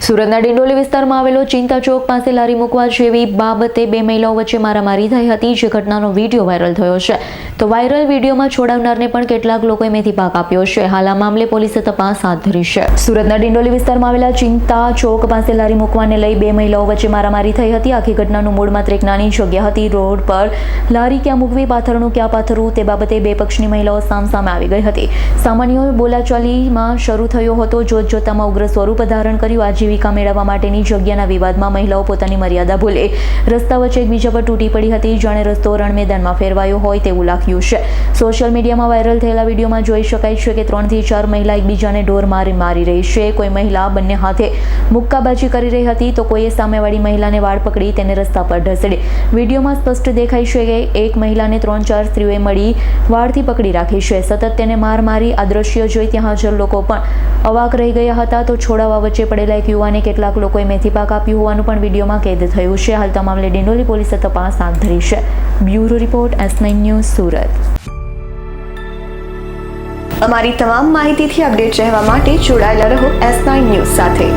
સુરતના ડિંડોલી વિસ્તારમાં આવેલો ચિંતા ચોક પાસે લારી મૂકવા જેવી બાબતે બે મહિલાઓ વચ્ચે મારામારી થઈ હતી, જે ઘટનાનો વિડીયો વાયરલ થયો છે. તો વાયરલ વિડીયોમાં છોડાવનારને પણ કેટલાક લોકોએ મેથી પાક આપ્યો છે. હાલ આ મામલે પોલીસે તપાસ હાથ ધરી છે. સુરતના ડિંડોલી વિસ્તારમાં આવેલા ચિંતા ચોક પાસે લારી મૂકવાને લઈ બે મહિલાઓ વચ્ચે મારામારી થઈ હતી. આખી ઘટનાનું મૂળ માત્ર એક નાની જગ્યા હતી. રોડ પર લારી ક્યાં મૂકવી, પાથરણું ક્યાં પાથરવું તે બાબતે બે પક્ષની મહિલાઓ સામસામે આવી ગઈ હતી. સામાન્ય બોલાચાલીમાં શરૂ થયો હતો. જોતજોતામાં ઉગ્ર સ્વરૂપ ધારણ કર્યું. આજીવિકા મેળવવા માટેની જગ્યાના વિવાદમાં મહિલાઓ પોતાની મર્યાદા ભૂલે રસ્તા વચ્ચે એકબીજા પર તૂટી પડી હતી. જાણે રસ્તો રણ મેદાનમાં ફેરવાયો હોય તેવું લાગ્યું છે. સોશિયલ મીડિયામાં વાયરલ થયેલા વિડીયોમાં જોઈ શકાય છે કે 3 થી 4 મહિલા એકબીજાને ઢોર મારી રહી છે. કોઈ મહિલા બંને હાથે મુક્કાબાજી કરી રહી હતી, તો કોઈએ સામેવાળી મહિલાને વાળ પકડી તેને રસ્તા પર ઢસડી. વિડીયોમાં સ્પષ્ટ દેખાય છે કે એક મહિલાને 3-4 સ્ત્રીઓએ મળી વાળથી પકડી રાખી છે. સતત તેને મારી. આ દ્રશ્ય જોઈ ત્યાં હાજર લોકો પણ અવાક રહી ગયા હતા. તો છોડાવવા વચ્ચે પડેલા એક યુવાને કેટલાક લોકોએ મેથી પાક આપ્યું હોવાનું પણ વિડીયોમાં કેદ થયું છે. હાલ આ મામલે ડિંડોલી પોલીસે તપાસ હાથ ધરી છે. Bureau report S9 news Surat. અમારી તમામ માહિતીથી અપડેટ રહેવા માટે જોડાયેલા રહો S9 ન્યૂઝ સાથે.